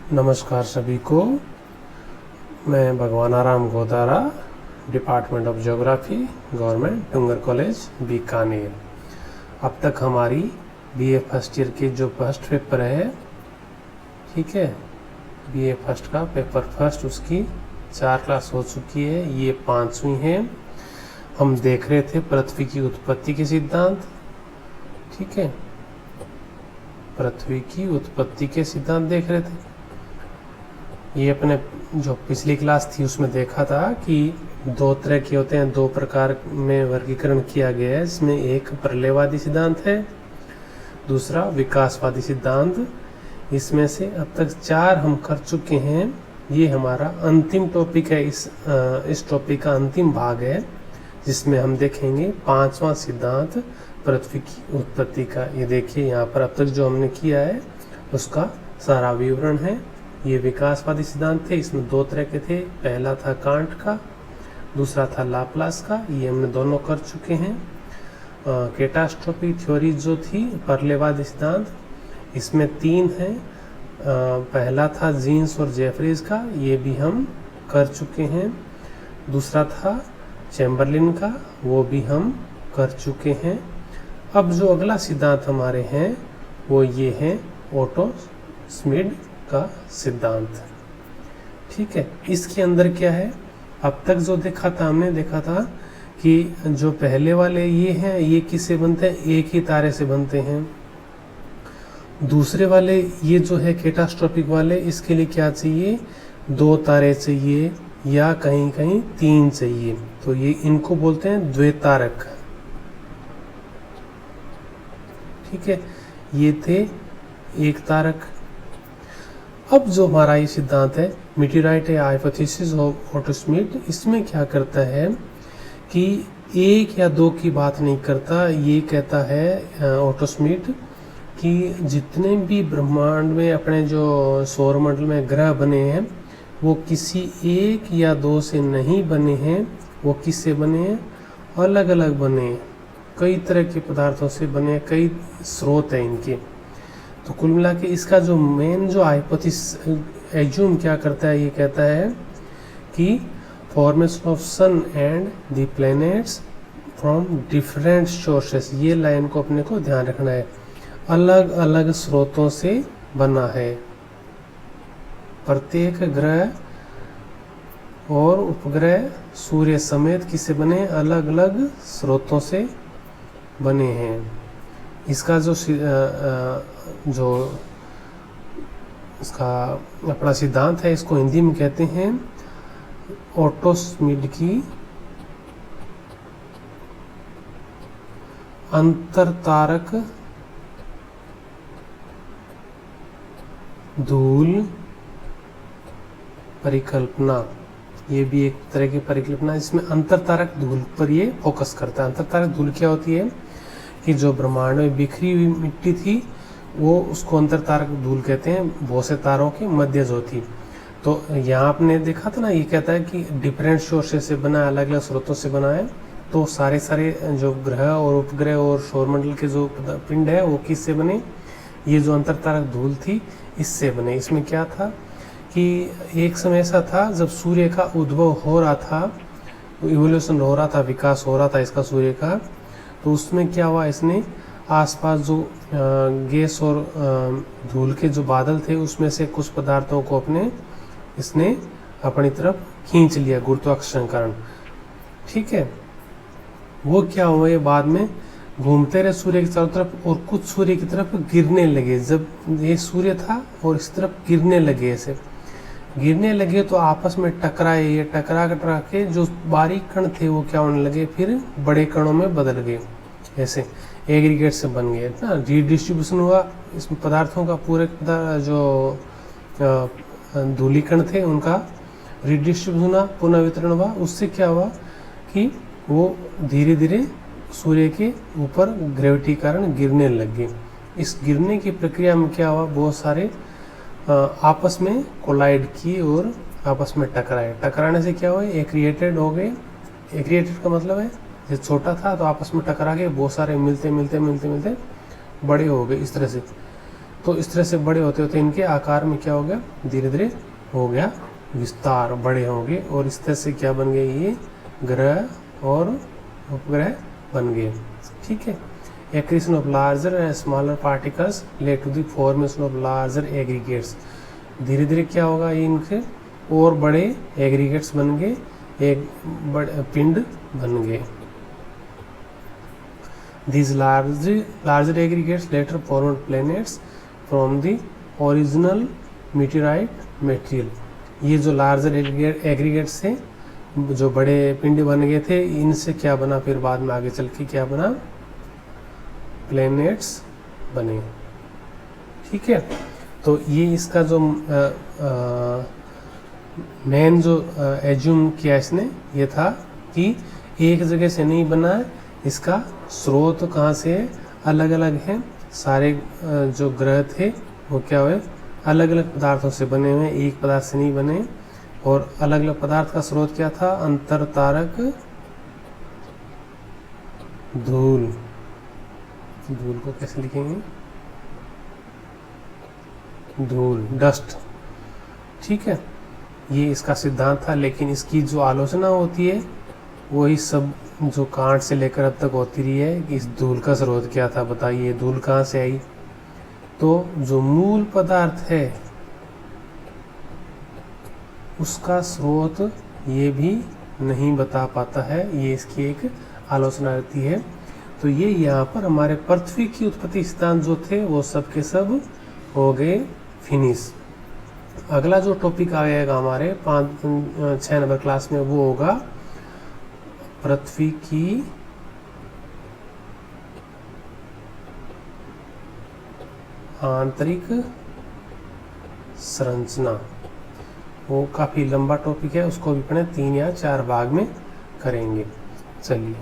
नमस्कार सभी को। मैं Bhagwan Ram Godara, department of geography, government Dungar college Bikaner. अब तक हमारी बीए फर्स्ट ईयर के जो फर्स्ट पेपर है, ठीक है, बीए फर्स्ट का पेपर फर्स्ट, उसकी 4 क्लास हो चुकी है। ये 5वीं है। हम देख रहे थे पृथ्वी की उत्पत्ति के सिद्धांत, ठीक है, पृथ्वी की उत्पत्ति के सिद्धांत देख रहे थे। ये अपने जो पिछली क्लास थी उसमें देखा था कि 2 तरह के होते हैं, 2 प्रकार में वर्गीकरण किया गया है, जिसमें एक प्रलयवादी सिद्धांत है, दूसरा विकासवादी सिद्धांत। इसमें से अब तक 4 हम कर चुके हैं। ये हमारा अंतिम टॉपिक है, इस टॉपिक का अंतिम भाग है, जिसमें हम देखेंगे 5वां सिद्धांत पृथ्वी की उत्पत्ति का। ये देखिए यहाँ पर अब तक जो हमने किया है उसका सारा विवरण है। ये विकासवादी सिद्धांत थे, इसमें 2 तरह के थे। पहला था कांट का, दूसरा था लाप्लास का। ये हमने दोनों कर चुके हैं। कैटास्ट्रोफी थ्योरी जो थी प्रलयवादी सिद्धांत, इसमें 3 हैं। पहला था जीन्स और जेफरीज का, ये भी हम कर चुके हैं। दूसरा था चैम्बरलिन का, वो भी हम कर चुके हैं। अब जो अगला सिद्धांत हमारे हैं वो ये है ओटो स्मिड का सिद्धांत, ठीक है। इसके अंदर क्या है, अब तक जो देखा था, हमने देखा था कि जो पहले वाले ये हैं, ये किससे बनते हैं, एक ही तारे से बनते हैं। दूसरे वाले ये जो है कैटास्ट्रोफिक वाले, इसके लिए क्या चाहिए, 2 तारे चाहिए या कहीं कहीं 3 चाहिए। तो ये इनको बोलते हैं द्वितारक, ठीक है। ये थे एक तारक। अब जो हमारा ये सिद्धांत है मीटेराइट हाइपोथेसिस ऑफ ओटो स्मिड, इसमें क्या करता है कि 1 या 2 की बात नहीं करता। ये कहता है ओटो स्मिड कि जितने भी ब्रह्मांड में अपने जो सौर मंडल में ग्रह बने हैं वो किसी 1 या 2 से नहीं बने हैं। वो किससे बने हैं, अलग अलग बने हैं, कई तरह के पदार्थों से बने हैं, कई स्रोत हैं इनके। तो कुल मिला के इसका जो मेन जो हाइपोथेसिस एज्यूम क्या करता है, ये कहता है कि formation of sun and the planets from different sources, ये लाइन को अपने को ध्यान रखना है, अलग अलग स्रोतों से बना है। प्रत्येक ग्रह और उपग्रह सूर्य समेत किससे बने, अलग अलग स्रोतों से बने हैं। इसका जो इसका अपना सिद्धांत है, इसको हिंदी में कहते हैं ओटो स्मिड की अंतरतारक धूल परिकल्पना। ये भी एक तरह की परिकल्पना है, जिसमें अंतरतारक धूल पर ये फोकस करता है। अंतरतारक धूल क्या होती है कि जो ब्रह्मांड में बिखरी हुई मिट्टी थी वो उसको अंतरतारक धूल कहते हैं, बहुत से तारों के मध्य जो थी। तो यहाँ आपने देखा था ना, ये कहता है कि डिफरेंट सोर्सेस से बना है, अलग अलग स्रोतों से बना है। तो सारे जो ग्रह और उपग्रह और सौरमंडल के जो पिंड है वो किससे बने, ये जो अंतरतारक धूल थी इससे बने। इसमें क्या था कि एक समय ऐसा था जब सूर्य का उद्भव हो रहा था, इवोल्यूशन हो रहा था, विकास हो रहा था इसका सूर्य का। तो उसमें क्या हुआ, इसने आसपास जो गैस और धूल के जो बादल थे उसमें से कुछ पदार्थों को इसने अपनी तरफ खींच लिया, गुरुत्वाकर्षण के कारण, ठीक है। वो क्या हुआ, ये बाद में घूमते रहे सूर्य की चारों तरफ और कुछ सूर्य की तरफ गिरने लगे। जब ये सूर्य था और इस तरफ गिरने लगे, ऐसे गिरने लगे तो आपस में टकराए। ये टकरा के जो बारीक कण थे वो क्या होने लगे, फिर बड़े कणों में बदल गए, ऐसे एग्रीगेट से बन गए ना। रीडिस्ट्रीब्यूशन हुआ इसमें पदार्थों का, पूरे जो धूलिकण थे उनका रीडिस्ट्रीब्यूशन हुआ, पुनः वितरण हुआ। उससे क्या हुआ कि वो धीरे धीरे सूर्य के ऊपर ग्रेविटी कारण गिरने लग गए। इस गिरने की प्रक्रिया में क्या हुआ, बहुत सारे आपस में कोलाइड किए और आपस में टकराए। टकराने से क्या हुआ, एक्रिएटेड हो गए। एक्रिएटेड का मतलब है जब छोटा था तो आपस में टकरा के बहुत सारे मिलते मिलते मिलते मिलते बड़े हो गए, इस तरह से। तो इस तरह से बड़े होते होते इनके आकार में क्या हो गया, धीरे धीरे हो गया विस्तार, बड़े होंगे और इस तरह से क्या बन गए, ये ग्रह और उपग्रह बन गए। ठीक है। Accretion of larger and smaller particles led to the formation of larger aggregates. धीरे धीरे क्या होगा, ये इनके और बड़े एग्रीगेट्स बन गए, एक बड़े पिंड बन गए। These larger aggregates later formed planets from the original meteorite material। ये जो लार्जर एग्रीगेट्स थे, जो बड़े पिंड बन गए थे, इनसे क्या बना, फिर बाद में आगे चल के क्या बना, प्लैनेट्स बने। ठीक है। तो ये इसका जो मेन जो एज्यूम किया इसने, ये था कि एक जगह से नहीं बना है, इसका स्रोत कहाँ से है, अलग अलग है। सारे जो ग्रह थे वो क्या हुए, अलग अलग पदार्थों से बने हुए, एक पदार्थ से नहीं बने। और अलग अलग पदार्थ का स्रोत क्या था, अंतर तारक धूल। धूल को कैसे लिखेंगे, धूल, डस्ट। ठीक है। ये इसका सिद्धांत था, लेकिन इसकी जो आलोचना होती है वही सब जो कांट से लेकर अब तक होती रही है कि इस धूल का स्रोत क्या था, बताइए धूल कहाँ से आई। तो जो मूल पदार्थ है उसका स्रोत ये भी नहीं बता पाता है, ये इसकी एक आलोचना रहती है। तो ये यहाँ पर हमारे पृथ्वी की उत्पत्ति सिद्धांत जो थे वो सब के सब हो गए फिनिश। अगला जो टॉपिक आएगा हमारे 6 नंबर क्लास में, वो होगा पृथ्वी की आंतरिक संरचना। वो काफ़ी लंबा टॉपिक है, उसको भी पढ़े 3 या 4 भाग में करेंगे। चलिए।